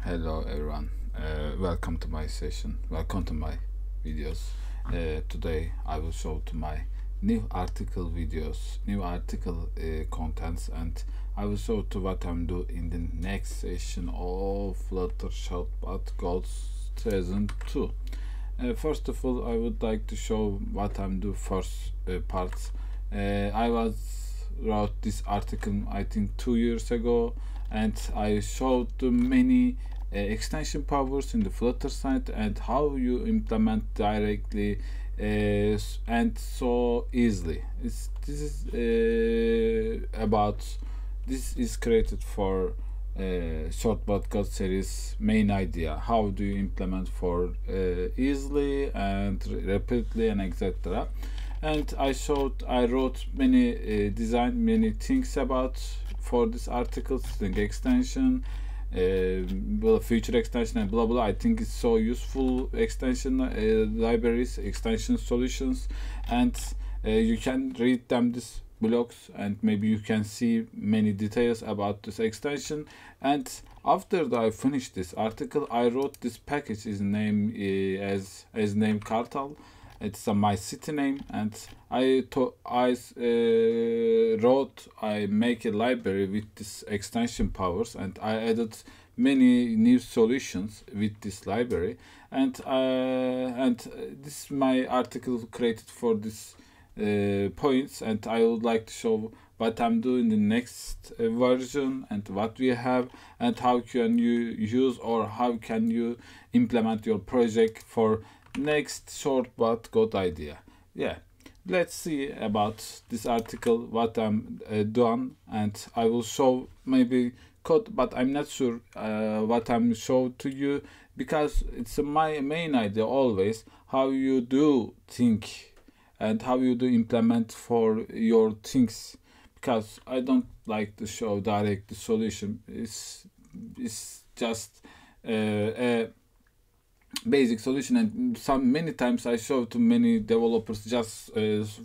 Hello everyone, welcome to my session, welcome to my videos. Today I will show to my new article videos, new article contents, and I will show to what I'm doing in the next session of Flutter Shortcut Goals 2002. First of all, I would like to show what I'm doing first parts. I wrote this article I think 2 years ago, and I showed many extension powers in the Flutter side and how you implement directly and so easily. This is created for Shortcut Code series main idea. How do you implement for easily and rapidly and etc. And I wrote many many things about for this article, string extension, feature extension, and blah blah. I think it's so useful extension libraries, extension solutions, and you can read them this blogs, and maybe you can see many details about this extension. And after I finished this article, I wrote this package. His name as name Kartal. It's my city name, and I make a library with this extension powers, and I added many new solutions with this library, and this is my article created for this points, and I would like to show what I'm doing in the next version and what we have and how can you use or how can you implement your project for next short but good idea. Yeah, let's see about this article what I'm done, and I will show maybe code, but I'm not sure what I'm show to you, because it's my main idea always how you do think and how you do implement for your things, because I don't like to show direct the solution. It's just a basic solution, and many times I show to many developers just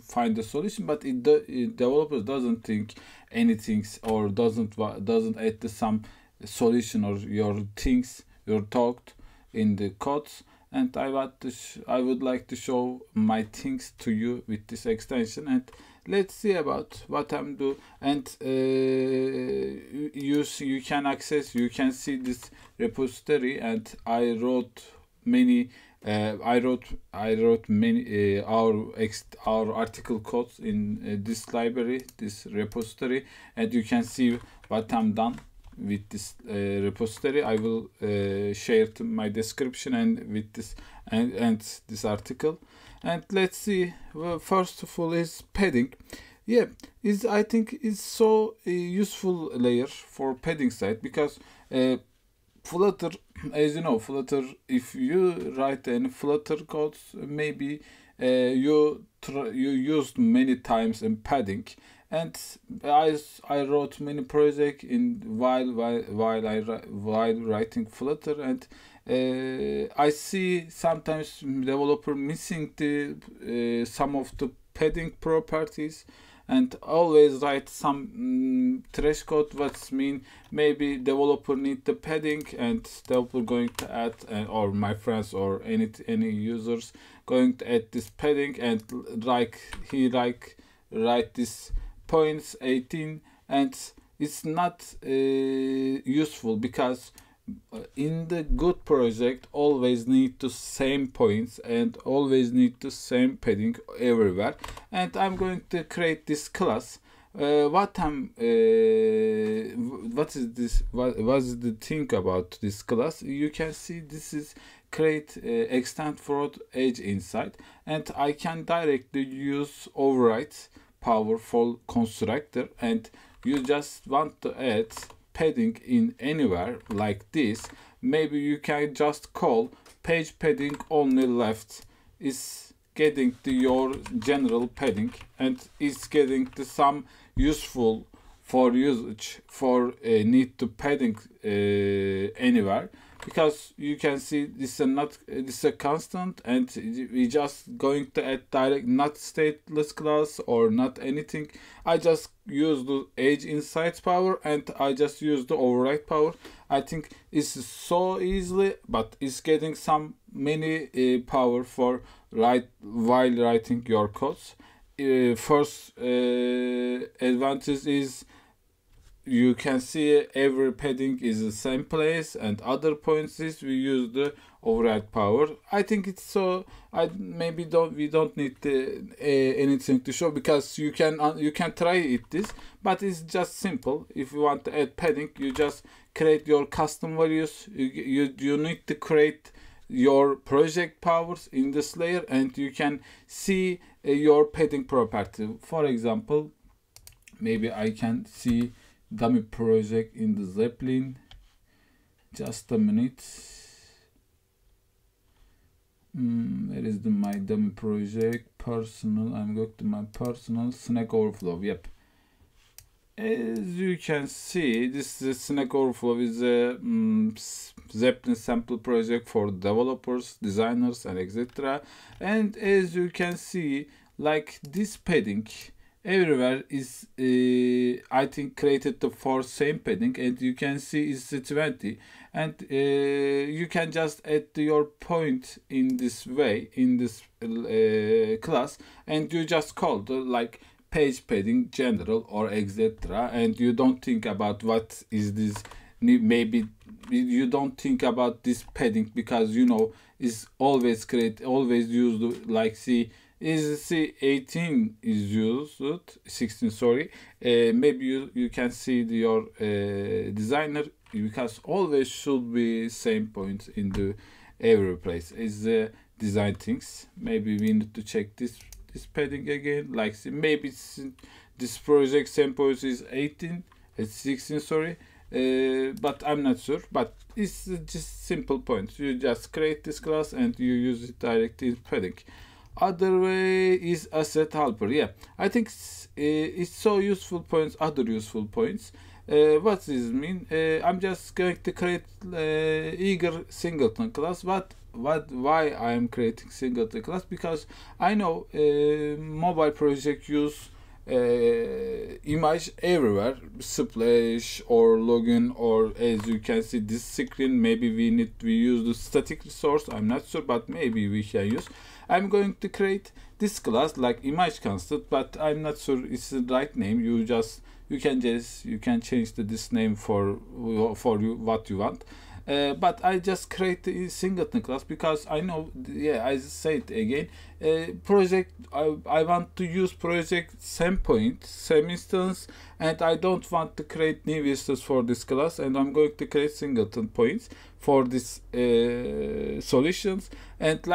find the solution, but developers doesn't think anything or doesn't add the some solution or your things you're talked in the codes. And I would like to show my things to you with this extension, and let's see about what I'm doing. And you can access, you can see this repository, and I wrote many many our article codes in this library, this repository, and you can see what I'm done with this repository. I will share to my description and with this and this article. And let's see. Well, first of all is padding. Yeah, I think it's so useful layer for padding side, because Flutter, as you know, Flutter, if you write any Flutter codes, maybe you used many times in padding. And I wrote many projects in while writing Flutter, and I see sometimes developer missing the some of the padding properties, and always write some trash code. What's mean maybe developer need the padding, and developer going to add or my friends or any users going to add this padding, and write this points 18, and it's not useful, because in the good project always need the same points and always need the same padding everywhere. And I'm going to create this class. What is this? What is the thing about this class? You can see this is create extend for edge inside, and I can directly use override powerful constructor, and you just want to add padding in anywhere like this. Maybe you can just call page padding only left is getting to your general padding, and it's getting to some useful for usage for need to padding anywhere. because you can see this is not this is a constant, and we just going to add direct not stateless class or not anything. I just use the age inside power and I just use the override power. I think it's so easily, but it's getting some many power for while writing your codes. First advantage is you can see every padding is the same place, and other points is we use the override power. I think it's so we don't need anything to show, because you can try it this, but it's just simple. If you want to add padding, you just create your custom values. You need to create your project powers in this layer, and you can see your padding property. For example, maybe I can see dummy project in the Zeppelin. Just a minute. Where is my dummy project? Personal. I'm going to my personal Snack Overflow. Yep. As you can see, this is Snack Overflow is a Zeppelin sample project for developers, designers, and etc. And as you can see, like this padding everywhere is I think created for same padding, and you can see it's 20, and you can just add your point in this way in this class, and you just call the like page padding general or etc. And you don't think about what is this. Maybe you don't think about this padding because you know is always used, like see is 18 is used, 16 sorry. Maybe you can see your designer, because always should be same point in the every place is the design things. Maybe we need to check this padding again, like see, maybe this project same point is 18, it's 16 sorry. But I'm not sure, but it's just simple points. You just create this class and you use it directly in padding. Other way is asset helper. Yeah, I think it's so useful points. Other useful points. What does this mean? I'm just going to create eager singleton class. Why I am creating singleton class? Because I know mobile project use image everywhere, splash or login, or as you can see this screen. Maybe we use the static resource. I'm not sure, but maybe we can use. I'm going to create this class like image constant, but I'm not sure it's the right name. You can change this name for you what you want. But I just create a singleton class because I know, yeah, I say it again, project I want to use project same point, same instance, and I don't want to create new instance for this class, and I'm going to create singleton points for this solutions. And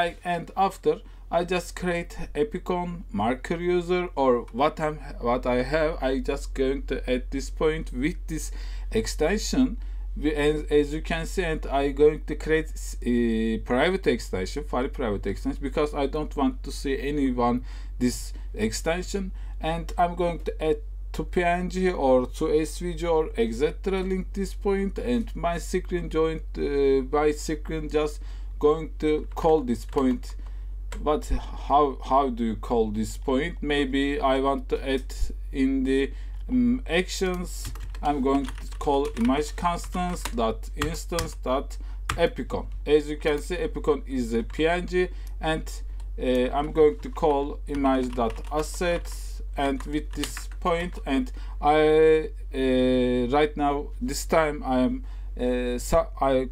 after I just create epicon marker user, or what I have, I just going to add this point with this extension. As you can see, and I'm going to create a private extension, file private extension, because I don't want to see anyone this extension. And I'm going to add to PNG or to SVG or etc. link this point, and my screen joint by screen just going to call this point. But how do you call this point? Maybe I want to add in the actions. I'm going to call image constants dot instance dot epicon. As you can see, epicon is a PNG, and I'm going to call image dot assets, and with this point, and I right now this time I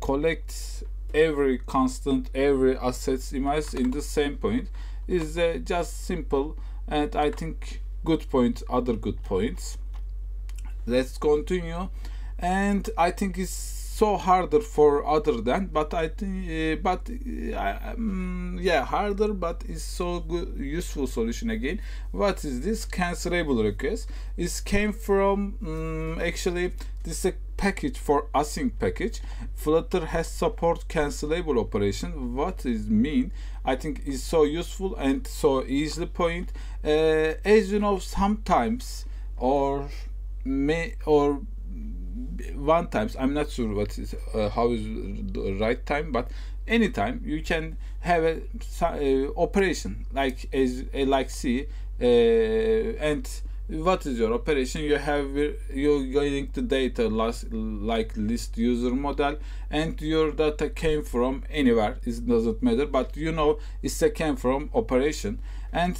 collect every constant, every assets image in the same point. Is just simple, and I think good point, other good points. Let's continue. And I think it's so harder for other than, but I think yeah, harder, but it's so good, useful solution again. What is this? Cancelable request. It came from actually this is a package for async package. Flutter has support cancelable operation. What is mean? I think is so useful and so easily point. As you know, sometimes one times, I'm not sure what is how is the right time, but anytime you can have a operation like like C, and what is your operation? You have you're getting the data like list user model, and your data came from anywhere. It doesn't matter, but you know it's a came from operation, and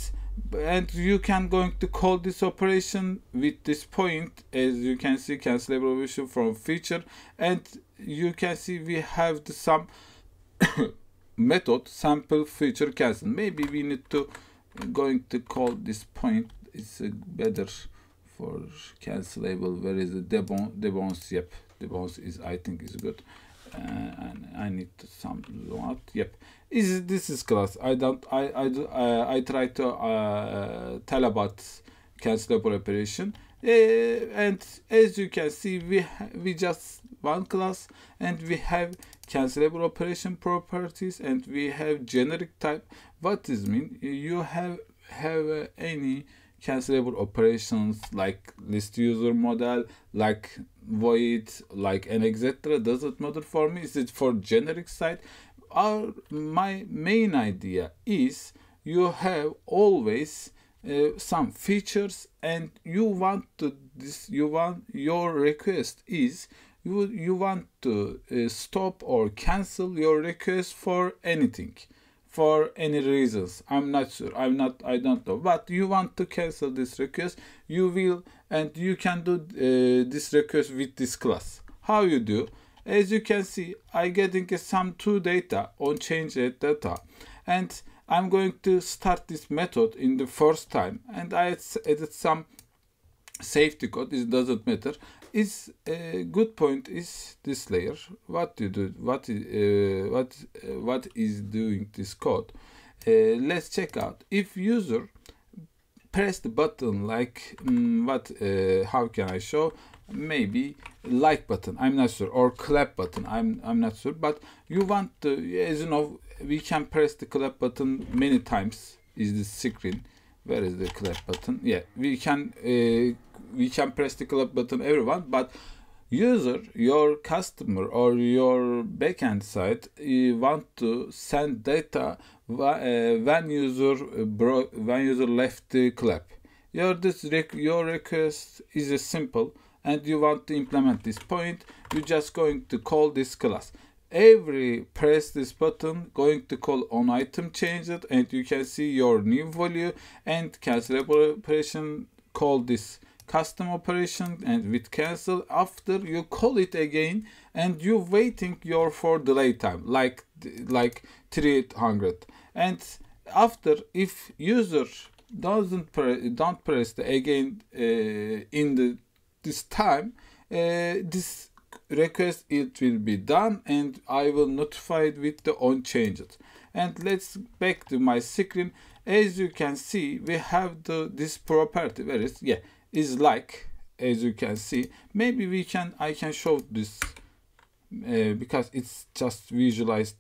you can going to call this operation with this point. As you can see, cancelable operation from feature, and you can see we have the some method sample feature cancel. Maybe we need to going to call this point. It's better for cancelable. Where is the debounce? Yep, debounce is, I think, is good. And I need to sum out. Yep, this is class. I try to tell about cancelable operation, and as you can see, we just one class, and we have cancelable operation properties, and we have generic type. What does mean? You have any cancelable operations like list user model, like void, like and etc. Doesn't matter for me. Is it for generic side? My main idea is you have always some features, and you want your request is you want to stop or cancel your request for anything, for any reasons. I'm not sure, I don't know, but you want to cancel this request, you will, and you can do this request with this class. How you do? As you can see, I getting some two data on change data, and I'm going to start this method in the first time, and I added some safety code. It doesn't matter. Is a good point is this layer. What you do? What is doing this code? Let's check out. If user press the button like how can I show? Maybe like button. I'm not sure, or clap button. I'm not sure. But you want to, as you know, we can press the clap button many times. Is the screen? Where is the clap button? Yeah, we can press the clap button, everyone, but user, your customer or your backend side, you want to send data when user left the clap. Your request is simple, and you want to implement this point. You're just going to call this class. Every press this button, going to call on item change it, and you can see your new value, and cancelable operation call this custom operation, and with cancel after you call it again, and you waiting for delay time like 300, and after if user don't press the again in this time, this request it will be done, and I will notify it with the on changes. And let's back to my screen. As you can see, we have this property where is like, as you can see. Maybe I can show this because it's just visualized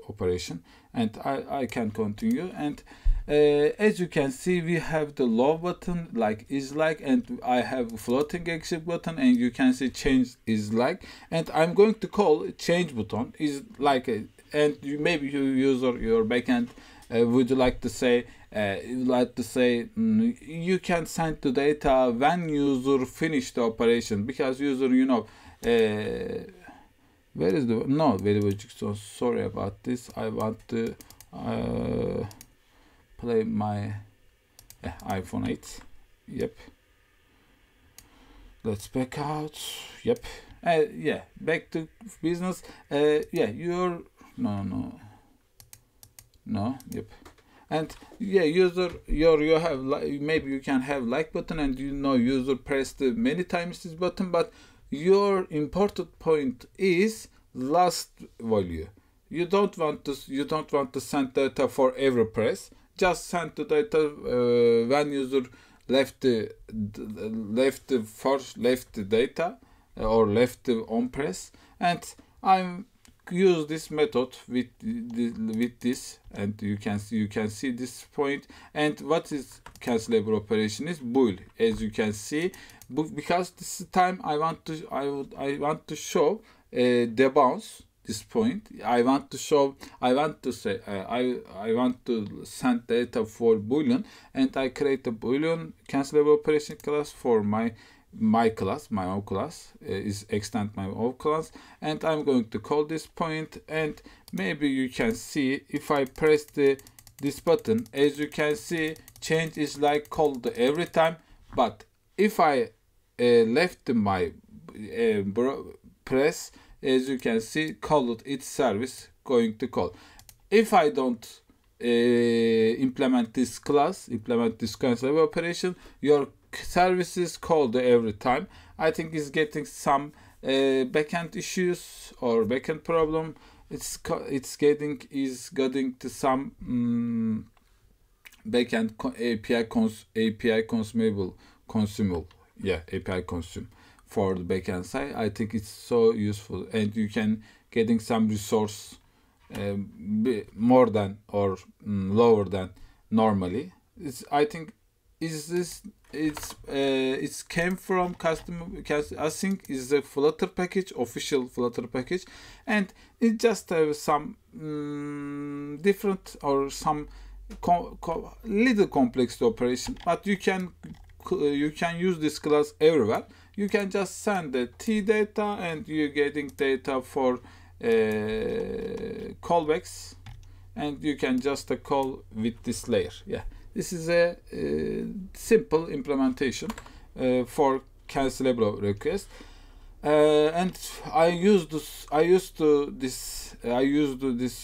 operation, and I can continue. And as you can see, we have the low button like is like, and I have floating exit button, and you can see change is like, and I'm going to call change button is like and maybe you user your backend would you like to say you can send the data when user finish the operation, because user, you know, where is the no variable? So sorry about this. I want to play my iPhone 8. Yep, let's back out. Yep, yeah, back to business. Yeah, you're no. Yep, and yeah, user, you have maybe you can have like button, and you know user pressed many times this button, but your important point is last value. You don't want to send data for every press. Just send the data when user left the data or left the on press, and I'm use this method with this, and you can see this point. And what is cancelable operation is bool, as you can see, because this time I want to show debounce this point. I want to send data for boolean, and I create a boolean cancelable operation class for my own class is extend my own class, and I'm going to call this point. And maybe you can see if I press this button, as you can see, change is like called every time. But if I left my press, as you can see, called its service going to call. If I don't implement this cancelable operation, your services called every time. I think it's getting some backend issues or backend problem. It's getting to some backend API consumable. Yeah, API consume for the backend side. I think it's so useful, and you can getting some resource more than or lower than normally. I think it's came from customer. I think is the Flutter package, official Flutter package, and it just has some different or some little complex operation. But you can use this class everywhere. You can just send the T data, and you're getting data for callbacks, and you can just call with this layer. Yeah. This is a simple implementation for cancelable request, and I used this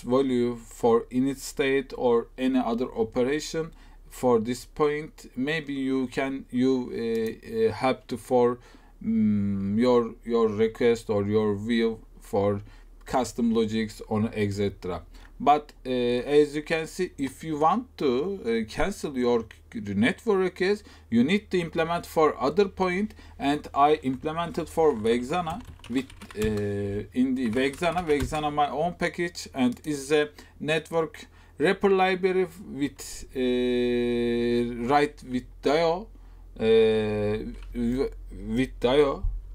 value for init state or any other operation for this point. Maybe you have to for your request or your view for custom logics on etc. But as you can see, if you want to cancel your network request, you need to implement for other point, and I implemented for Vexana with in the Vexana my own package, and is a network wrapper library with write with DIO.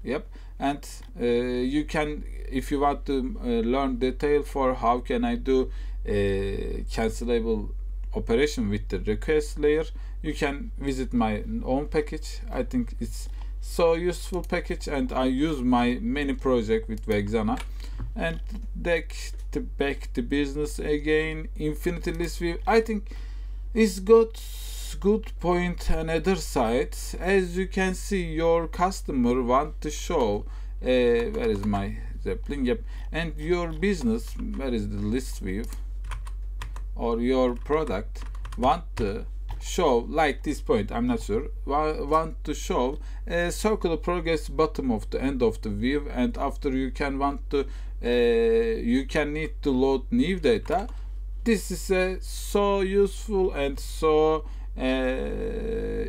Yep. And you can, if you want to learn detail for how can I do cancelable operation with the request layer, you can visit my own package. I think it's so useful package, and I use my many project with Vexana. And back to business again. Infinity Listview, I think is good point. Another side, as you can see, your customer want to show where is my Zeppelin? Yep. And your business, where is the list view, or your product want to show like this point, I'm not sure, want to show a circular progress bottom of the end of the view, and after you can need to load new data. This is so useful and so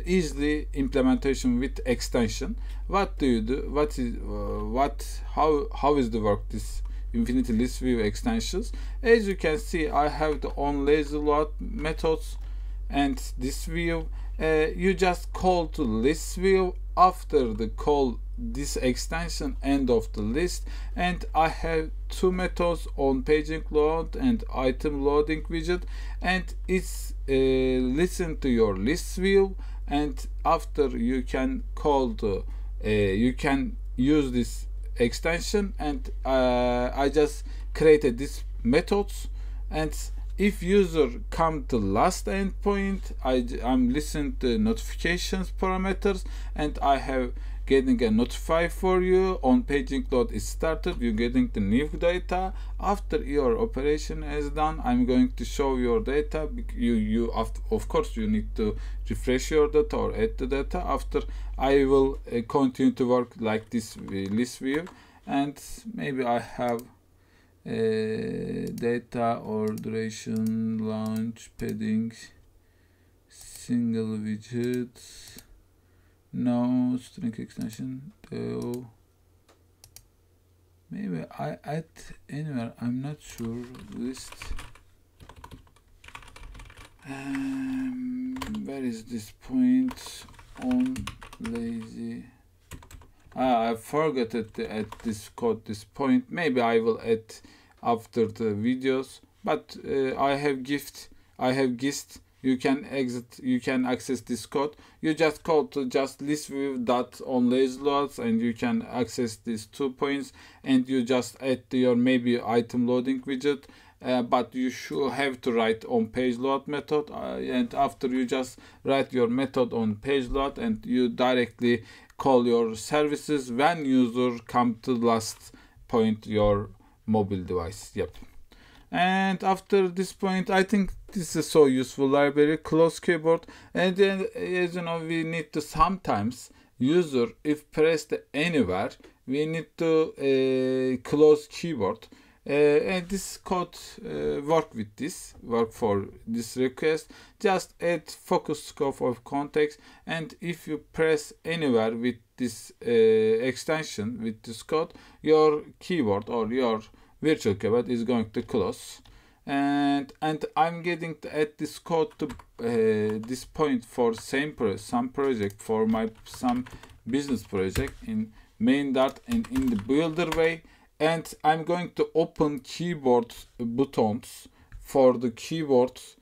easily implementation with extension. What do you do? How is the work this Infinity Listview extensions? As you can see, I have the on lazy load methods, and this view you just call to list view after the call this extension end of the list, and I have two methods on paging load and item loading widget, and it's listen to your list view, and after you can call the you can use this extension, and I just created these methods. And if user come to last endpoint, I'm listening to notifications parameters, and I have getting a notify for you on paging load is started. You're getting the new data. After your operation is done, I'm going to show your data. Of course you need to refresh your data or add the data. After I will continue to work like this list view, and maybe I have data or duration, launch, padding, single widgets, no string extension, maybe I add anywhere, I'm not sure. List, where is this point on lazy? I forgot it at this code, this point. Maybe I will add after the videos, but I have gist. You can access this code. You just call to just listview dot on lazy loads, and you can access these 2 points, and you just add your maybe item loading widget. But you should have to write on page load method, and after you just write your method on page load, and you directly call your services when user come to last point your mobile device. Yep. And after this point, I think this is so useful library, close keyboard. And then, as you know, we need to sometimes user, if pressed anywhere, we need to close keyboard. And this code work for this request. Just add focus scope of context, and if you press anywhere with this extension, with this code, your keyboard or your virtual keyboard is going to close. And I'm getting to add this code to this point for some project, for some business project in main dart and in the builder way. And I'm going to open keyboard buttons for the keyboards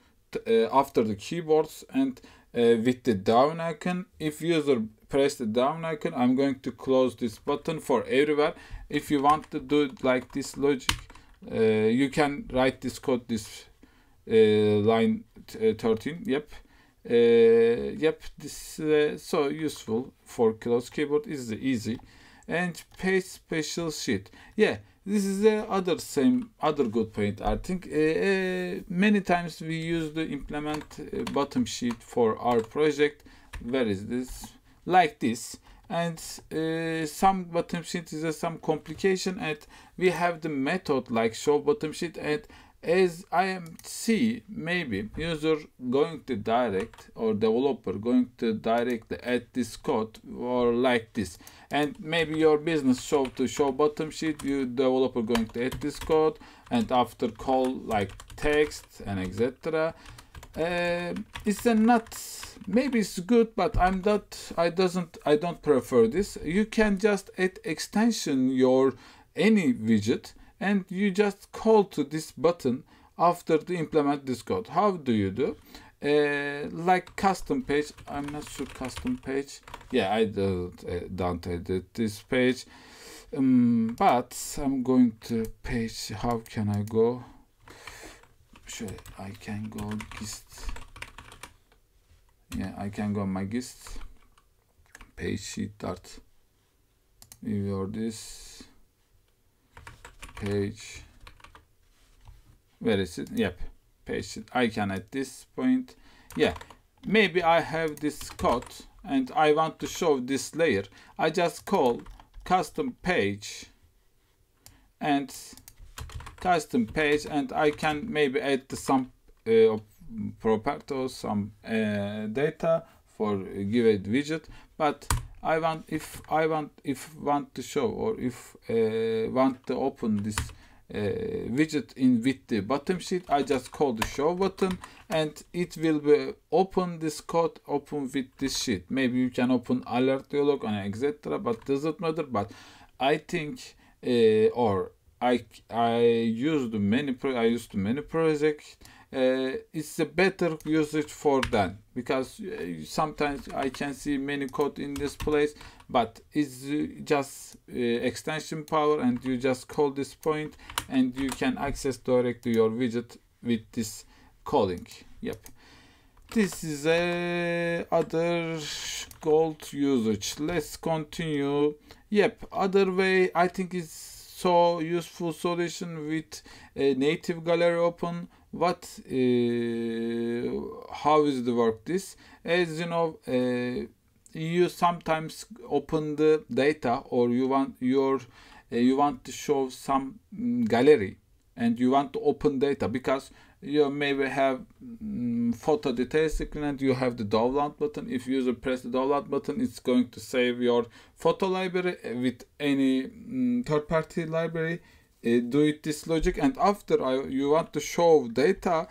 after the keyboards, and with the down icon. If user press the down icon, I'm going to close this button for everywhere. If you want to do it like this logic, you can write this code, this line 13. Yep. This is so useful for close keyboard. Is easy. And page special sheet. Yeah, this is the other good point. I think many times we use the implement bottom sheet for our project. Where is this? Like this. And some bottom sheet is some complication, and we have the method like show bottom sheet. And as I am see, maybe user going to direct, or developer going to directly add this code or like this, and maybe your business show bottom sheet, you developer going to add this code, and after call like text and etc. It's not, maybe it's good, but I don't prefer this. You can just add extension your any widget, and you just call to this button after to implement this code. How do you do? Like custom page. I'm not sure custom page. Yeah, I don't edit this page. But I'm going to page. How can I go? Sure, I can go gist. Yeah, I can go my gist. Page sheet dart. View this. Page, where is it? Yep, page. I can at this point. Yeah, maybe I have this code and I want to show this layer. I just call custom page and I can maybe add some properties, some data for give a widget. But if want to show, or if want to open this widget with the bottom sheet, I just call the show button, and it will be open this code open with this sheet. Maybe you can open alert dialog and etc. But doesn't matter. But I think I used many projects. It's a better usage for that, because sometimes I can see many code in this place, but it's just extension power, and you just call this point and you can access directly your widget with this calling. Yep, this is a other gold usage. Let's continue. Yep, other way I think is so useful solution with a native gallery open. What how is the work this? As you know, you sometimes open the data, or you want to show some gallery, and you want to open data, because You maybe have photo detail screen and you have the download button. If user press the download button, it's going to save your photo library with any third-party library. Do it this logic, and after you want to show data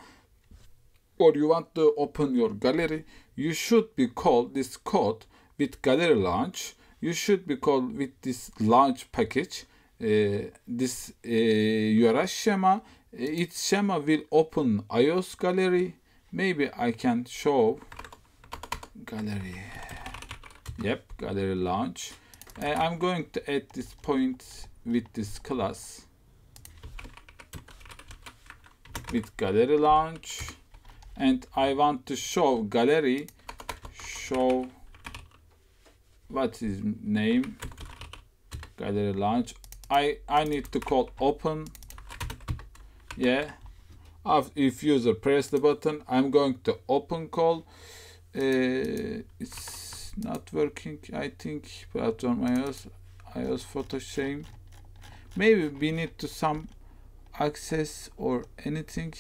or you want to open your gallery, you should be called this code with gallery launch. You should be called with this launch package. This URL schema. Its schema will open iOS gallery. Maybe I can show gallery. Yep, gallery launch. I'm going to add this point with this class with gallery launch, and I want to show gallery. Show what is name gallery launch. I need to call open. Yeah, if user press the button, I'm going to open call. It's not working, I think. Platform iOS photo shame. Maybe we need to some access or anything.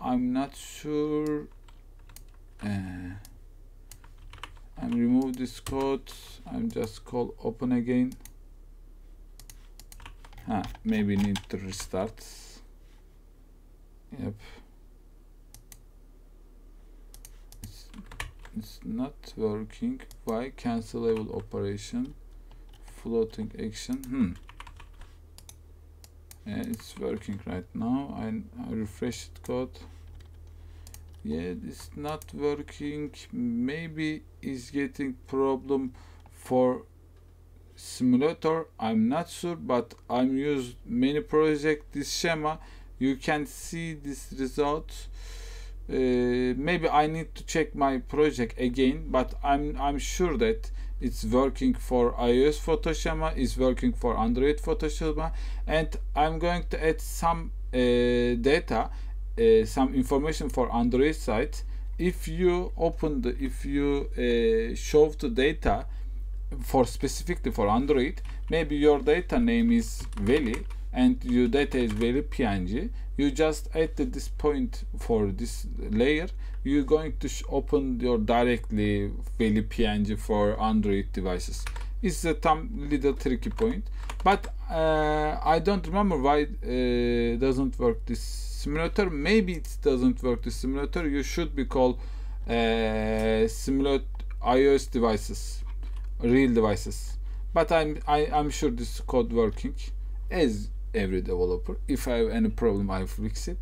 I'm not sure. I'm remove this code. I'm just call open again. Maybe need to restart. Yep, it's not working. Why? Cancelable operation, floating action. Yeah, it's working right now. I refreshed code. Yeah, it's not working. Maybe it's getting problem for simulator. I'm not sure, but I'm used many projects this schema. You can see this result. Maybe I need to check my project again, but I'm sure that it's working for iOS photo schema, it's working for Android photo schema, and I'm going to add some data, some information for Android side. If you open the, if you show the data for specifically for Android, maybe your data name is Veli and your data is very PNG. You just add this point for this layer. You're going to open your directly Veli PNG for Android devices. It's a little tricky point, but I don't remember why doesn't work this simulator. Maybe it doesn't work this simulator. You should be called simulate iOS devices, real devices. But I'm sure this code working as every developer. If I have any problem, I fix it.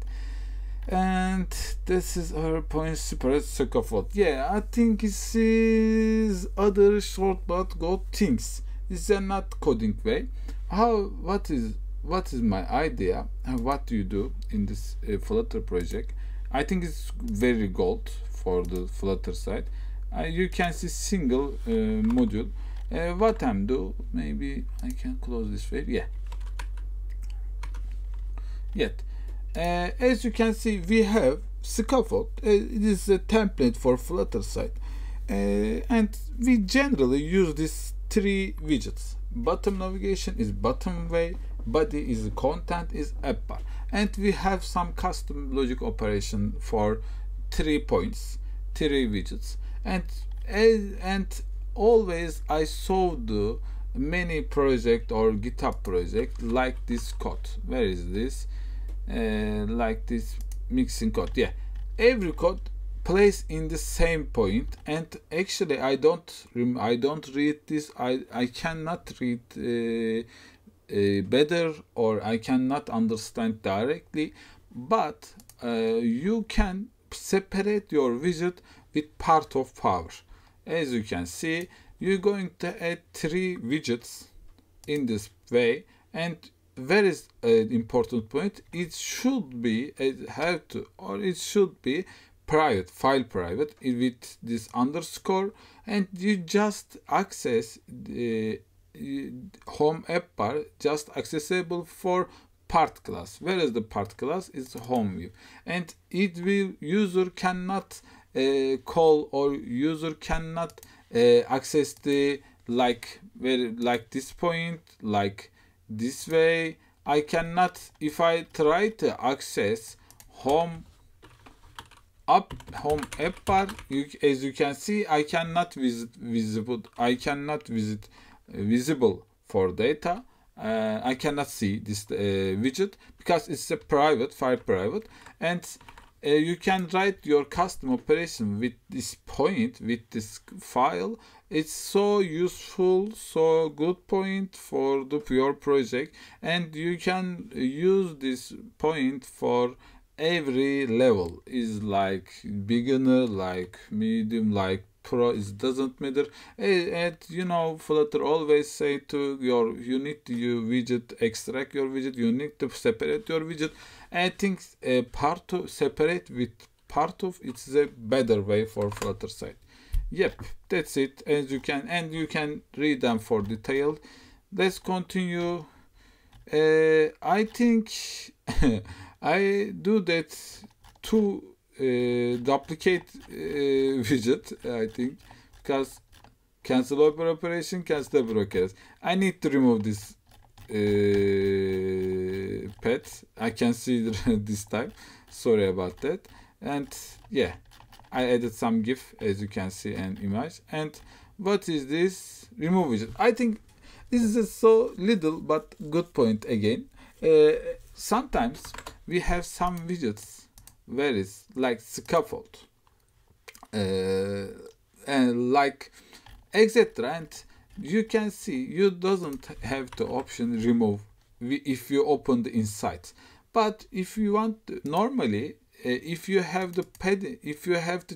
And this is our point separate scaffold. Yeah, I think this is other short but good things. This is not coding way. What is my idea and what do you do in this Flutter project? I think it's very good for the Flutter side. You can see single module. What I'm do, maybe I can close this way. Yeah. Yet, as you can see, we have scaffold. It is a template for Flutter side, and we generally use these three widgets. Bottom navigation is bottom way, body is content is app bar, and we have some custom logic operation for 3 points, 3 widgets, and always I saw the many project or GitHub project like this code. Where is this? Like this mixing code. Yeah, every code plays in the same point, and actually I don't read this. I cannot read better, or I cannot understand directly, but you can separate your widget with part of power. As you can see, you're going to add 3 widgets in this way, and very important point, it should be it should be private, file private with this underscore, and you just access the home app bar just accessible for part class, whereas the part class is home view, and it will user cannot call, or user cannot access the like this point like this way. I cannot, if I try to access home up home app bar, as you can see, I cannot visit visible for data. I cannot see this widget because it's a private, file private, and you can write your custom operation with this point, with this file. It's so useful, so good point for your project, and you can use this point for every level. Is like beginner, like medium, like pro. It doesn't matter. And you know, Flutter always say to you need to extract your widget, you need to separate your widget. I think part of separate with part of it's a better way for Flutter side. Yep, that's it. As you can read them for detailed. Let's continue. I think I do that to duplicate widget, I think, because cancel operation, cancel operation. I need to remove this pet. I can see this time. Sorry about that. And yeah, I added some GIF, as you can see, an image. And what is this? Remove widget. I think this is a so little but good point again. Sometimes we have some widgets where it's like scaffold and like etc, and you can see you doesn't have the option remove if you open the insights. But if you want to, normally if you have the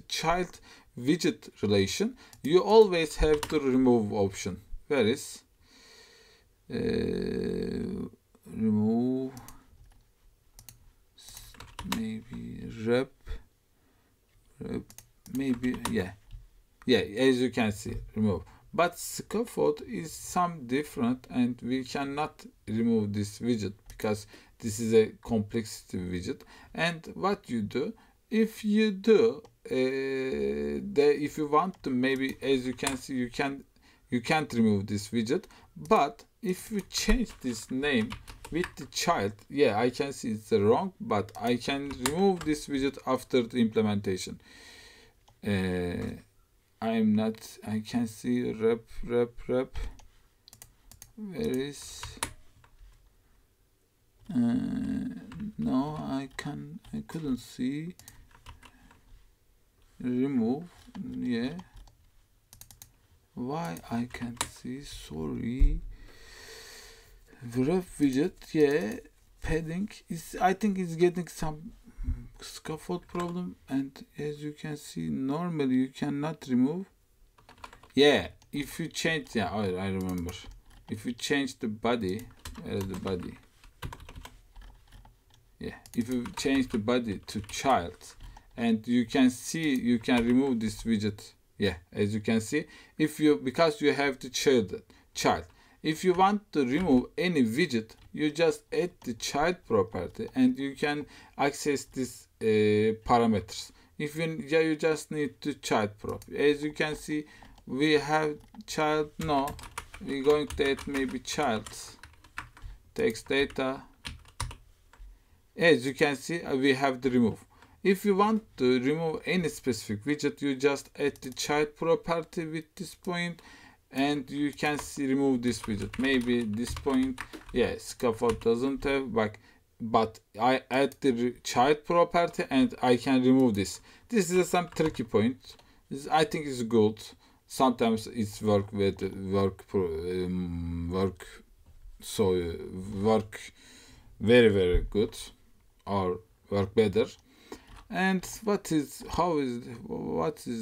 child widget relation, you always have the remove option. Where is remove, maybe rep, maybe yeah, as you can see, remove. But scaffold is some different, and we cannot remove this widget because this is a complexity widget. And what you do, if you do if you want to, maybe as you can see, you can't remove this widget. But if you change this name with the child, yeah, I can see it's wrong, but I can remove this widget after the implementation. I can see rep. Where is no, I couldn't see remove. Yeah, why I can't see? Sorry. Rep widget, yeah, padding is, I think it's getting some scaffold problem, and as you can see, normally you cannot remove. Yeah, if you change, yeah, I remember. If you change the body, where is the body? Yeah, if you change the body to child, and you can see, you can remove this widget. Yeah, as you can see, because you have the child. If you want to remove any widget, you just add the child property, and you can access this parameters. If you just need the child property. As you can see, we have child. No, we're going to add maybe child text data. As you can see, we have the remove. If you want to remove any specific widget, you just add the child property with this point, and you can see remove this widget. Maybe this point, yeah, scaffold doesn't have, but I add the child property and I can remove this. This is some tricky point. I think it's good. Sometimes it's work very, very good, or work better. And what is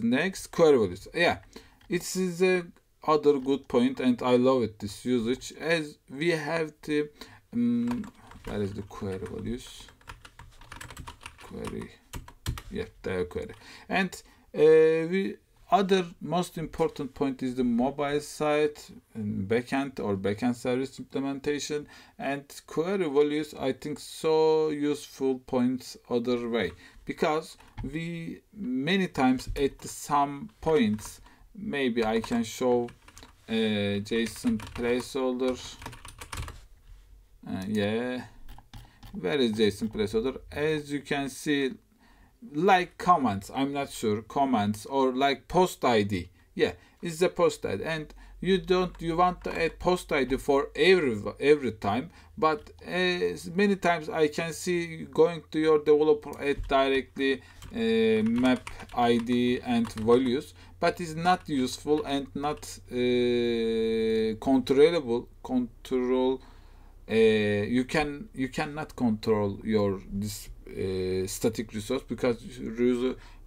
next? Query values. Yeah, it is a other good point, and I love it, this usage, as we have the where is the query values? Query, yeah, the query. And other most important point is the mobile site and backend service implementation, and query values, I think, so useful points other way, because we many times at some points, maybe I can show JSON placeholder. Yeah, where is JSON placeholder? As you can see, like comments, I'm not sure, comments, or like post ID. Yeah, it's the post ID, and you want to add post ID for every time, but many times I can see going to your developer add directly map ID and values, but it's not useful and not control. You cannot control this static resource, because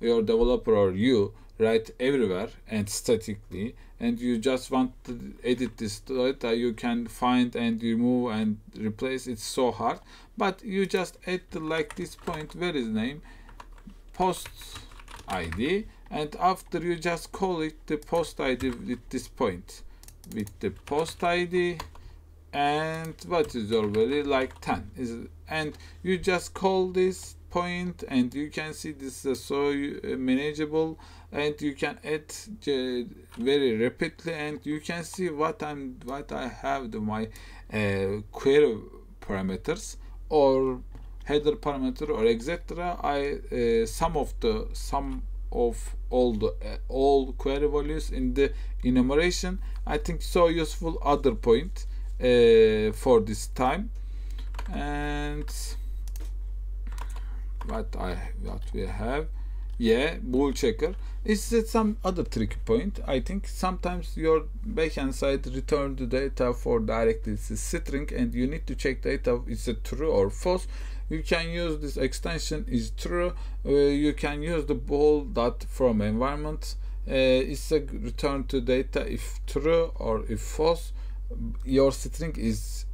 your developer or you write everywhere and statically, and you just want to edit this data. You can find and remove and replace. It's so hard, but you just add like this point, where is name, post ID, and after you just call it the post ID with this point, with the post ID, and what is your value, like 10 and you just call this point, and you can see this is so manageable, and you can add very rapidly, and you can see what I have my query parameters or header parameter or etc. Some of all query values in the enumeration. I think so useful other point for this time. And what we have, yeah, bool checker is some other tricky point. I think sometimes your backend side return the data for directly it's a string, and you need to check data is it true or false. You can use this extension is true. You can use the bool dot from environment. It's a return to data if true or if false. Your string is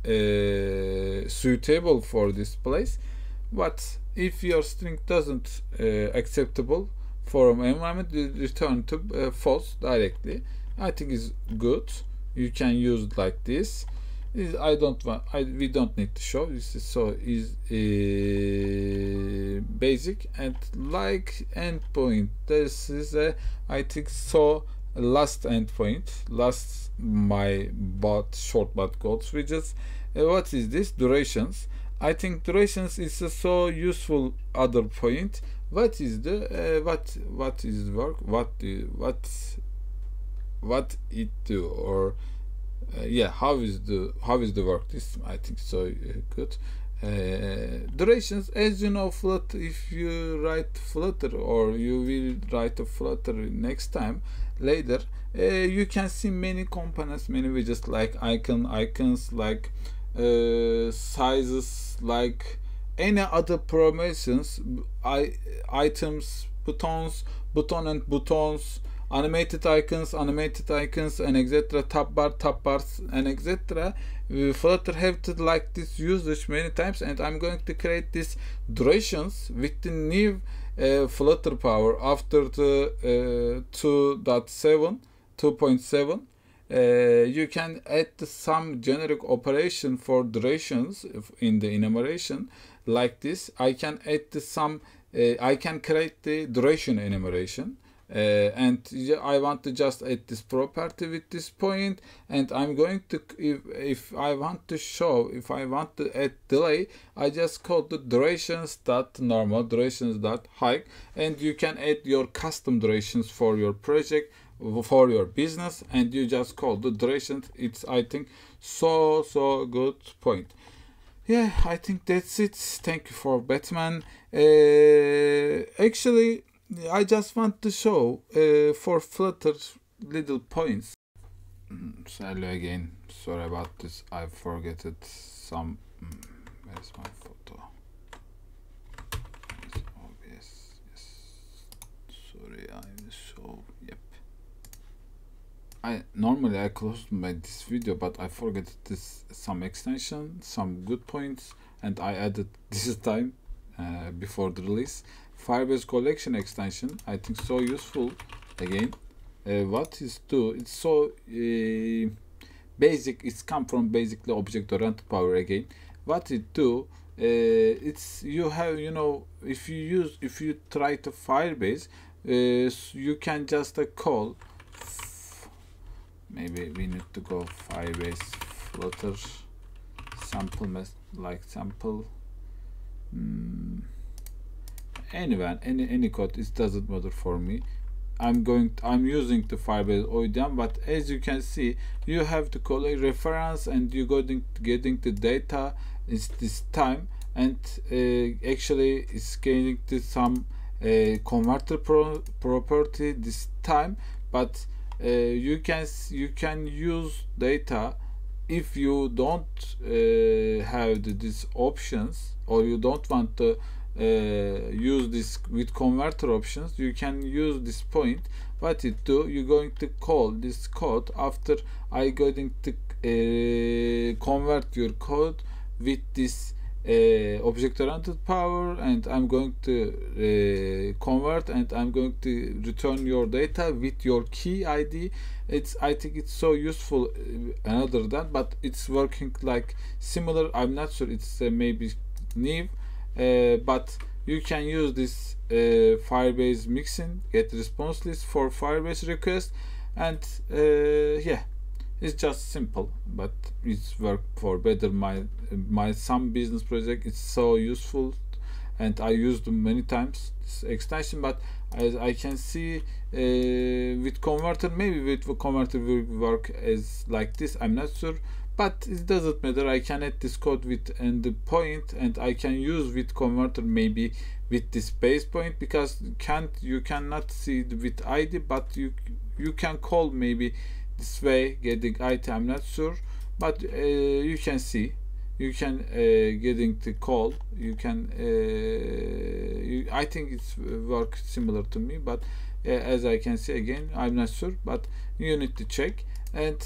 suitable for this place, but if your string doesn't acceptable from environment, you return to false directly. I think is good. You can use like this. We don't need to show this is so is basic. And like endpoint, this is I think so last endpoint, last my short but goals widgets. What is this? Durations. I think durations is a so useful other point. What is the what is work? What it do, or yeah, how is the work? This I think so good. Durations, as you know, Flutter. If you write Flutter, or you will write a Flutter next time later, you can see many components, many widgets, like icons, like sizes, like any other permissions, items, button, animated icons, and etc. tab bars, and etc. Flutter have to like this usage many times, and I'm going to create this durations with the new Flutter power after the 2.7. You can add some generic operation for durations in the enumeration like this. I can add I can create the duration enumeration. And I want to just add this property with this point, and I'm going to, if I want to add delay, I just call the durations.normal, durations.height, and you can add your custom durations for your project, for your business, and you just call the durations. It's, I think, so good point. Yeah, I think that's it. Thank you for Batman. Actually, I just want to show for Flutter little points. Sorry again, sorry about this. I forgot it. Where's my photo? It's obvious. Yes. Sorry, I'm so yep. I normally closed this video, but I forgot this some extension, some good points, and I added this time before the release. Firebase collection extension, I think so useful. Again, what is do? It's so basic. It's come from basically object-oriented power again. What it do? It's you have, you know, if you try to Firebase, you can just call. Maybe we need to go Firebase Flutter sample like sample. any code. It doesn't matter for me. I'm using the Firebase OIDM, but as you can see, you have to call a reference and you getting the data is this time, and actually it's getting to some converter property this time, but you can use data if you don't have these options, or you don't want to use this with converter options. You can use this point. What it do, you're going to call this code after I going to convert your code with this object-oriented power, and I'm going to convert, and I'm going to return your data with your key ID. I think it's so useful another than, but it's working like similar. I'm not sure, it's maybe new, but you can use this Firebase mixin get response list for Firebase request, and yeah, it's just simple, but it's work for better my some business project. It's so useful, and I used them many times, this extension. But as I can see, with converter, maybe with converter will work as like this, I'm not sure, but it doesn't matter. I can add this code with endpoint, and I can use with converter maybe with this base point, because you cannot see the with ID, but you can call maybe this way getting ID. I'm not sure, but you can see, you can getting the call, you can I think it's work similar to me, but as I can see again, I'm not sure, but you need to check. And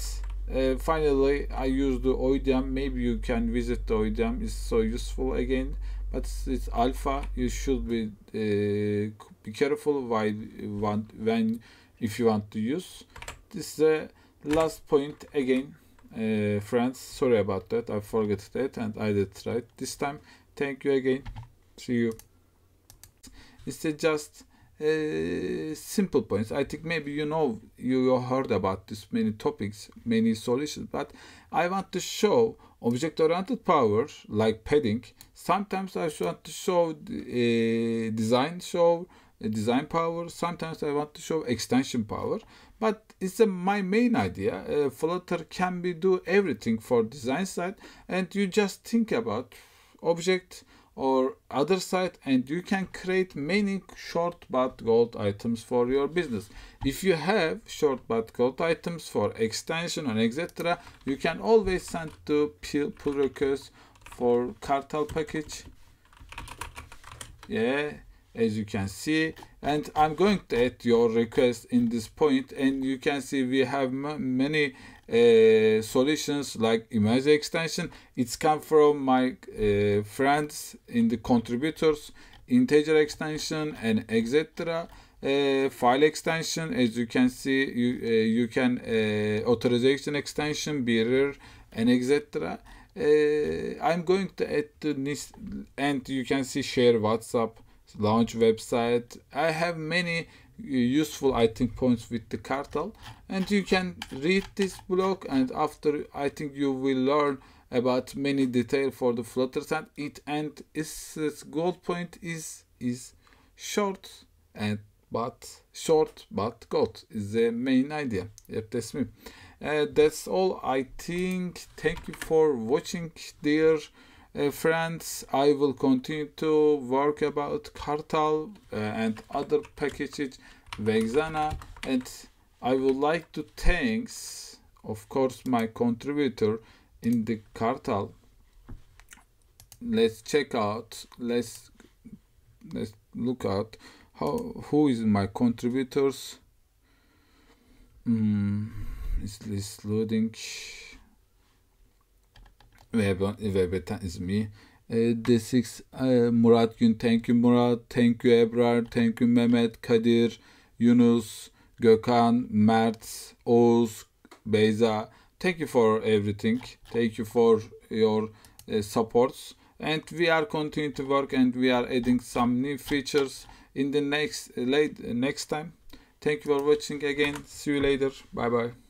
finally, I use the OIDM. Maybe you can visit the OIDM. It's so useful again, but it's alpha. You should be careful when if you want to use this. Last point again, friends, sorry about that, I forgot that, and I did right this time. Thank you again, see you. It's just simple points. I think maybe you heard about this many topics, many solutions, but I want to show object-oriented power like padding. Sometimes I want to show design power. Sometimes I want to show extension power, but it's my main idea. Flutter can do everything for design side, and you just think about object or other side, and you can create many short but gold items for your business. If you have short but gold items for extension and etc., you can always send to pull request for cartel package. Yeah, as you can see, and I'm going to add your request in this point, and you can see we have many solutions like image extension. It's come from my friends in the contributors, integer extension and etc. File extension, as you can see, you can authorization extension, bearer and etc. I'm going to add to this, and you can see share WhatsApp, launch website. I have many useful I think points with the cartel, and you can read this blog, and after I think you will learn about many detail for the Flutter side. And its gold point is short but gold is the main idea. Yep, that's me. That's all I think. Thank you for watching, dear friends. I will continue to work about cartel and other packages, Vexana, and I would like to thank, of course, my contributor in the cartel. Let's check out. Let's look at who is my contributors. Is this loading? Web is me. D6 Murat Gün, thank you Murat, thank you Ebrar, thank you Mehmet, Kadir, Yunus, Gökhan, Mert, Oğuz, Beyza. Thank you for everything. Thank you for your supports, and we are continuing to work, and we are adding some new features in the next time. Thank you for watching again. See you later. Bye bye.